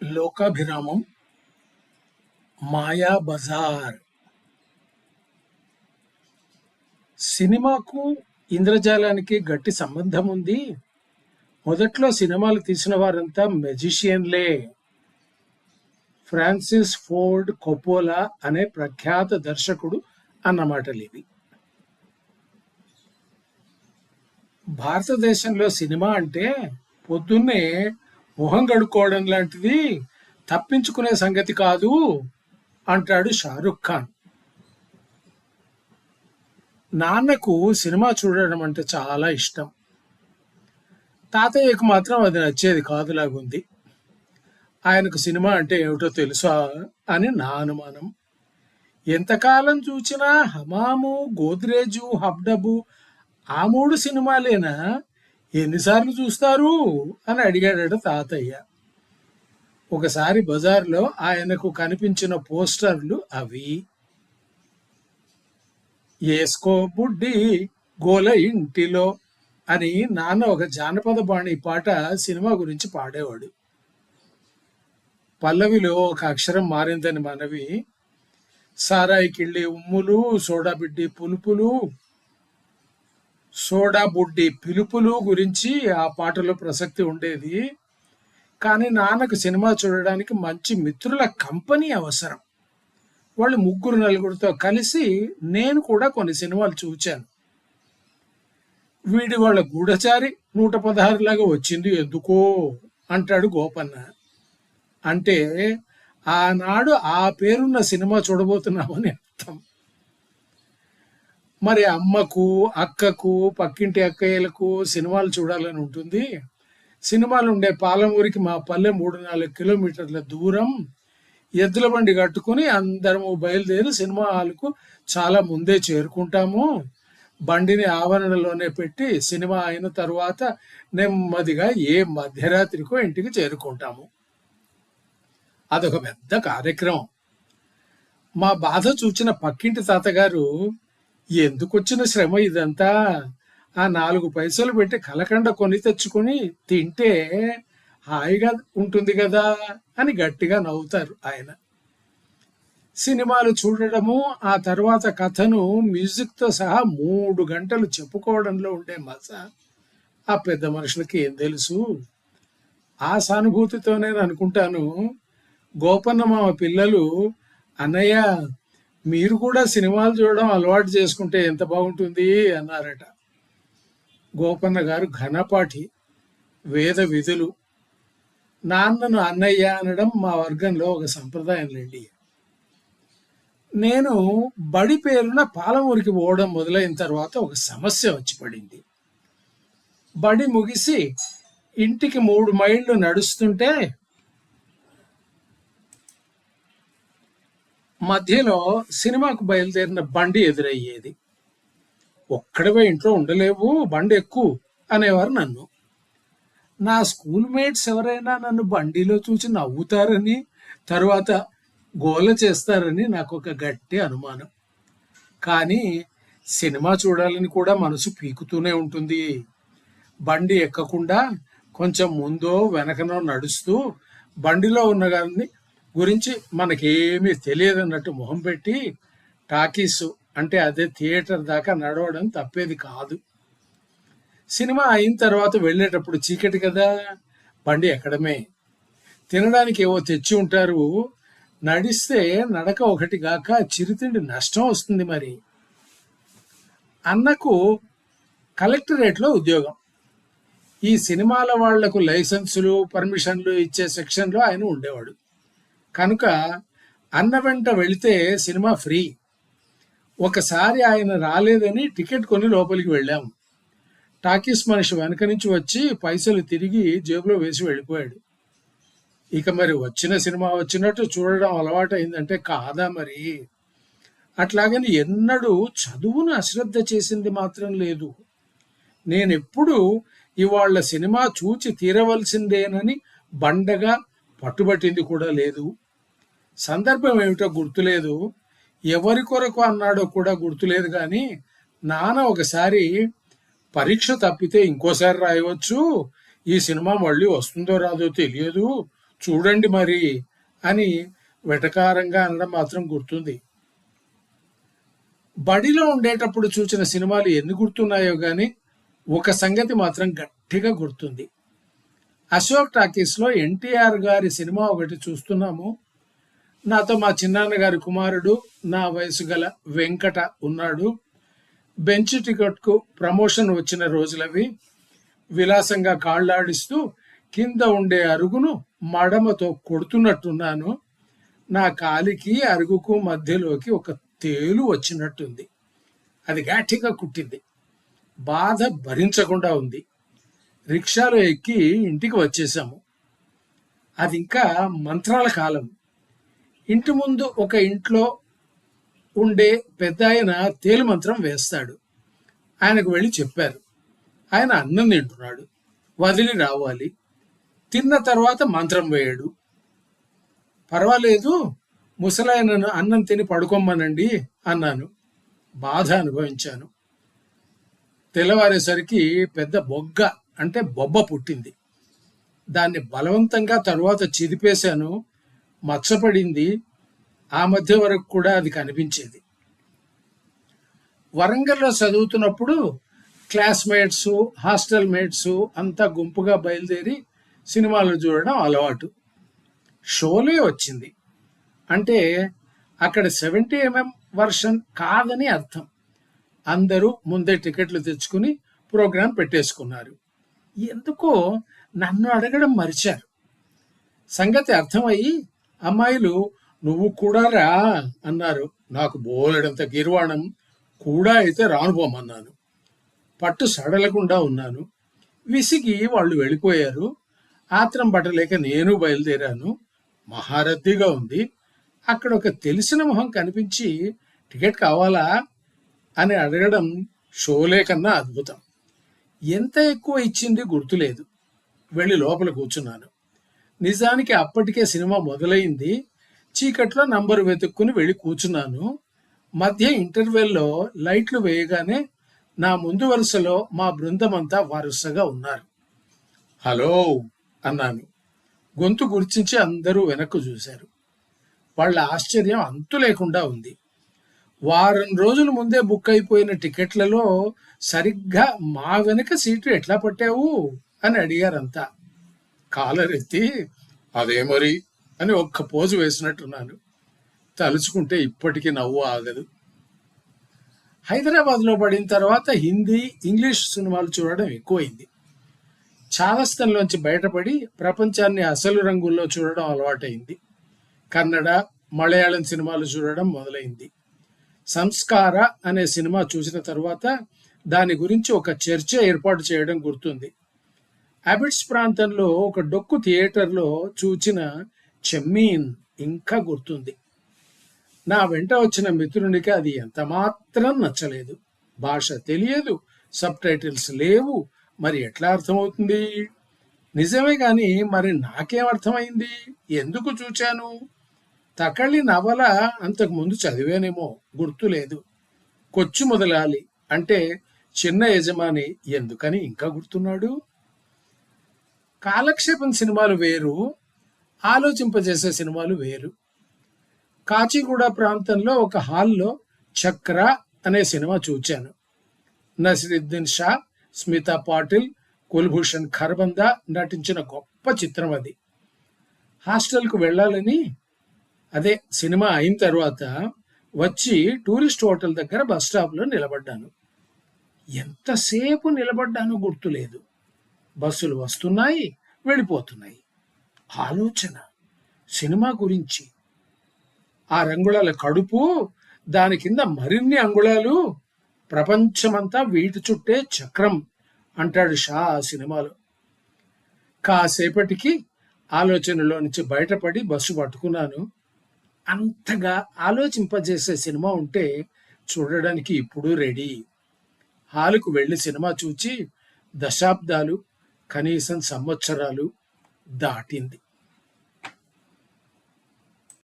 లోకాభిరామం, మాయా బజార్. సినిమాకు ఇంద్రజాలానికి గట్టి సంబంధం ఉంది. మొదట్లో సినిమాలు తీసిన వారంతా మెజిషియన్లే. ఫ్రాన్సిస్ ఫోర్డ్ కొప్పోలా అనే ప్రఖ్యాత దర్శకుడు అన్నమాటలివి. భారతదేశంలో సినిమా అంటే పొద్దున్నే మొహం కడుక్కోవడం లాంటిది, తప్పించుకునే సంగతి కాదు అంటాడు షారుఖ్ ఖాన్. నాన్నకు సినిమా చూడడం అంటే చాలా ఇష్టం. తాతయ్యకు మాత్రం అది నచ్చేది కాదులాగుంది. ఆయనకు సినిమా అంటే ఏమిటో తెలుసా అని నా అనుమానం. ఎంతకాలం చూసినా హమాము, గోద్రేజు, హబ్డబు ఆ 3 సినిమాలేనా, ఎన్నిసార్లు చూస్తారు అని అడిగాడట తాతయ్య. ఒకసారి బజార్లో ఆయనకు కనిపించిన పోస్టర్లు అవి. ఏస్కో బుడ్డి గోల ఇంటిలో అని నాన్న ఒక జానపద బాణి పాట సినిమా గురించి పాడేవాడు. పల్లవిలో ఒక అక్షరం మారిందని మనవి. సారాయి కిళ్ళి ఉమ్ములు, సోడా బిడ్డి పులుపులు, సోడా బుడ్డి పిలుపులు గురించి ఆ పాటలో ప్రసక్తి ఉండేది. కానీ నాన్నకు సినిమా చూడడానికి మంచి మిత్రుల కంపెనీ అవసరం. వాళ్ళు 3-4తో కలిసి నేను కూడా కొన్ని సినిమాలు చూచాను. వీడి వాళ్ళ గూఢచారి 116 లాగా వచ్చింది ఎందుకో అంటాడు గోపన్న. అంటే ఆనాడు ఆ పేరున్న సినిమా చూడబోతున్నామని అర్థం. మరి అమ్మకు, అక్కకు, పక్కింటి అక్కయ్యలకు సినిమాలు చూడాలని ఉంటుంది. సినిమాలు ఉండే పాలమూరికి మా పల్లె 3-4 కిలోమీటర్ల దూరం. ఎద్దుల బండి కట్టుకుని అందరము బయలుదేరి సినిమా హాల్కు చాలా ముందే చేరుకుంటాము. బండిని ఆవరణలోనే పెట్టి సినిమా అయిన తరువాత నెమ్మదిగా ఏ మధ్యరాత్రికో ఇంటికి చేరుకుంటాము. అదొక పెద్ద కార్యక్రమం. మా బాధ చూచిన పక్కింటి తాతగారు, ఎందుకొచ్చిన శ్రమ ఇదంతా, ఆ 4 పైసలు పెట్టి కలకండ కొని తెచ్చుకొని తింటే హాయిగా ఉంటుంది కదా అని గట్టిగా నవ్వుతారు ఆయన. సినిమాలు చూడడము, ఆ తర్వాత కథను మ్యూజిక్తో సహా 3 గంటలు చెప్పుకోవడంలో ఉండే మజా ఆ పెద్ద మనుషులకి ఏం తెలుసు. ఆ సానుభూతితోనే అనుకుంటాను గోపన్న మామ పిల్లలు, అన్నయ్య మీరు కూడా సినిమాలు చూడడం అలవాటు చేసుకుంటే ఎంత బాగుంటుంది అన్నారట. గోపన్న గారు ఘనపాఠి, వేద విధులు. నాన్నను అన్నయ్య అనడం మా వర్గంలో ఒక సంప్రదాయం లేండి. నేను బడి పేరున పాలమూరికి పోవడం మొదలైన తర్వాత ఒక సమస్య వచ్చి పడింది. బడి ముగిసి ఇంటికి 3 మైళ్ళు నడుస్తుంటే మధ్యలో సినిమాకు బయలుదేరిన బండి ఎదురయ్యేది. ఒక్కడవే ఇంట్లో ఉండలేవు, బండి ఎక్కు అనేవారు నన్ను. నా స్కూల్ మేట్స్ ఎవరైనా నన్ను బండిలో చూసి నవ్వుతారని, తరువాత గోల చేస్తారని నాకు ఒక గట్టి అనుమానం. కానీ సినిమా చూడాలని కూడా మనసు పీకుతూనే ఉంటుంది. బండి ఎక్కకుండా కొంచెం ముందో వెనకనో నడుస్తూ బండిలో ఉన్న గారిని గురించి మనకేమీ తెలియదన్నట్టు మొహం పెట్టి టాకీసు అంటే అదే థియేటర్ దాకా నడవడం తప్పేది కాదు. సినిమా అయిన తర్వాత వెళ్ళేటప్పుడు చీకటి కదా, బండి ఎక్కడమే. తినడానికి ఏవో తెచ్చి ఉంటారు. నడిస్తే నడక ఒకటి గాక చిరుతిండి నష్టం వస్తుంది. మరి అన్నకు కలెక్టరేట్లో ఉద్యోగం. ఈ సినిమాల వాళ్లకు లైసెన్సులు, పర్మిషన్లు ఇచ్చే సెక్షన్లో ఆయన ఉండేవాడు. కనుక అన్న వెంట వెళితే సినిమా ఫ్రీ. ఒకసారి ఆయన రాలేదని టికెట్ కొని లోపలికి వెళ్ళాము. టాకీస్ మనిషి వెనక నుంచి వచ్చి పైసలు తిరిగి జేబులో వేసి వెళ్ళిపోయాడు. ఇక మరి వచ్చిన సినిమా వచ్చినట్టు చూడడం అలవాటు అయిందంటే కాదా మరి. అట్లాగని ఎన్నడూ చదువును అశ్రద్ధ చేసింది మాత్రం లేదు. నేనెప్పుడు ఇవాళ్ల సినిమా చూచి తీరవలసిందేనని బండగా పట్టుబట్టింది కూడా లేదు. సందర్భం ఏమిటో గుర్తులేదు, ఎవరి కొరకు అన్నాడో కూడా గుర్తులేదు. కానీ నాన్న ఒకసారి పరీక్ష తప్పితే ఇంకోసారి రాయవచ్చు, ఈ సినిమా మళ్ళీ వస్తుందో రాదో తెలియదు, చూడండి మరి అని వెటకారంగా అనడం మాత్రం గుర్తుంది. బడిలో ఉండేటప్పుడు చూసిన సినిమాలు ఎన్ని గుర్తున్నాయో గాని ఒక సంగతి మాత్రం గట్టిగా గుర్తుంది. అశోక్ టాకీస్ లో ఎన్టీఆర్ గారి సినిమా ఒకటి చూస్తున్నాము. నాతో మా చిన్నాన్న గారి కుమారుడు, నా వయసు గల వెంకట ఉన్నాడు. బెంచ్ టికెట్ కు ప్రమోషన్ వచ్చిన రోజులవి. విలాసంగా కాళ్లాడిస్తూ కింద ఉండే అరుగును మడమతో కొడుతున్నట్టున్నాను. నా కాలికి అరుగుకు మధ్యలోకి ఒక తేలు వచ్చినట్టుంది. అది గట్టిగా కుట్టింది. బాధ భరించకుండా ఉంది. రిక్షాలో ఎక్కి ఇంటికి వచ్చేసాము. అది ఇంకా మంత్రాల కాలం. ఇంటి ముందు ఒక ఇంట్లో ఉండే పెద్ద ఆయన తేలు మంత్రం వేస్తాడు. ఆయనకు వెళ్ళి చెప్పారు. ఆయన అన్నం తింటున్నాడు, వదిలి రావాలి. తిన్న తర్వాత మంత్రం వేయడు. పర్వాలేదు, ముసలాయనను అన్నం తిని పడుకోమ్మనండి అన్నాను. బాధ అనుభవించాను. తెల్లవారేసరికి పెద్ద బొగ్గ అంటే బొబ్బ పుట్టింది. దాన్ని బలవంతంగా తరువాత చిదిపేశాను. మచ్చపడింది. ఆ మధ్య వరకు కూడా అది కనిపించేది. వరంగల్లో చదువుతున్నప్పుడు క్లాస్మేట్స్, హాస్టల్ మేట్స్ అంతా గుంపుగా బయలుదేరి సినిమాలు చూడడం అలవాటు. షోలే వచ్చింది అంటే అక్కడ 70mm వర్షన్ కాదని అర్థం. అందరూ ముందే టికెట్లు తెచ్చుకుని ప్రోగ్రాం పెట్టేసుకున్నారు. ఎందుకో నన్ను అడగడం మరిచారు. సంగతి అర్థమయ్యి అమ్మాయిలు నువ్వు కూడా రా అన్నారు. నాకు బోలెడంత గిర్వాణం. కూడా అయితే రానుపోమన్నాను. పట్టు సడలకుండా ఉన్నాను. విసిగి వాళ్ళు వెళ్ళిపోయారు. ఆత్రం పట్టలేక నేను బయలుదేరాను. మహారద్దీగా ఉంది. అక్కడ ఒక తెలిసిన మొహం కనిపించి టికెట్ కావాలా అని అడగడం షోలే కన్నా అద్భుతం. ఎంత ఎక్కువ ఇచ్చింది గుర్తులేదు. వెళ్ళి లోపల కూర్చున్నాను. నిజానికి అప్పటికే సినిమా మొదలైంది. చీకట్లో నంబరు వెతుక్కుని వెళ్ళి కూర్చున్నాను. మధ్య ఇంటర్వెల్లో లైట్లు వేయగానే నా ముందు వరుసలో మా బృందమంతా వరుసగా ఉన్నారు. హలో అన్నాను. గొంతు గుర్తించి అందరూ వెనక్కు చూశారు. వాళ్ళ ఆశ్చర్యం అంతు లేకుండా ఉంది. వారం రోజుల ముందే బుక్ అయిపోయిన టికెట్లలో సరిగ్గా మా వెనక సీటు ఎట్లా పట్టావు అని అడిగారంతా. కాలర్ ఎత్తి అదే మరి అని ఒక్క పోజు వేసినట్టున్నాను. తలుచుకుంటే ఇప్పటికీ నవ్వు ఆగదు. హైదరాబాద్లో పడిన తర్వాత హిందీ, ఇంగ్లీష్ సినిమాలు చూడడం ఎక్కువైంది. చాదస్తంలోంచి బయటపడి ప్రపంచాన్ని అసలు రంగుల్లో చూడడం అలవాటైంది. కన్నడ, మలయాళం సినిమాలు చూడడం మొదలైంది. సంస్కార అనే సినిమా చూసిన తర్వాత దాని గురించి ఒక చర్చ ఏర్పాటు చేయడం గుర్తుంది. అబిడ్స్ ప్రాంతంలో ఒక డొక్కు థియేటర్లో చూచిన చెమ్మీన్ ఇంకా గుర్తుంది. నా వెంట వచ్చిన మిత్రునికి అది ఎంత మాత్రం నచ్చలేదు. భాష తెలియదు, సబ్ టైటిల్స్ లేవు. మరి ఎట్లా అర్థమవుతుంది? నిజమే గాని మరి నాకేం అర్థమైంది? ఎందుకు చూచాను? తకళి నవల అంతకు ముందు చదివానేమో, గుర్తులేదు. కొచ్చు మొదలాలి అంటే చిన్న యజమాని ఎందుకని ఇంకా గుర్తున్నాడు? కాలక్షేపం సినిమాలు వేరు, ఆలోచింపజేసే సినిమాలు వేరు. కాచిగూడ ప్రాంతంలో ఒక హాల్లో చక్ర అనే సినిమా చూచాను. నసిరుద్దీన్ షా, స్మితా పాటిల్, కుల్భూషణ్ ఖర్బందా నటించిన గొప్ప చిత్రం అది. హాస్టల్కు వెళ్ళాలని, అదే సినిమా అయిన తర్వాత వచ్చి టూరిస్ట్ హోటల్ దగ్గర బస్ స్టాప్లో నిలబడ్డాను. ఎంతసేపు నిలబడ్డానో గుర్తులేదు. బస్సులు వస్తున్నాయి, వెళ్ళిపోతున్నాయి. ఆలోచన సినిమా గురించి. ఆ రంగుళాల కడుపు, దాని కింద మరిన్ని అంగుళాలు, ప్రపంచమంతా వీటి చుట్టే చక్రం అంటాడు షా ఆ సినిమాలో. కాసేపటికి ఆలోచనలో నుంచి బయటపడి బస్సు పట్టుకున్నాను. అంతగా ఆలోచింపజేసే సినిమా ఉంటే చూడడానికి ఇప్పుడు రెడీ. హాలుకు వెళ్ళి సినిమా చూచి దశాబ్దాలు, కనీసం సంవత్సరాలు దాటింది.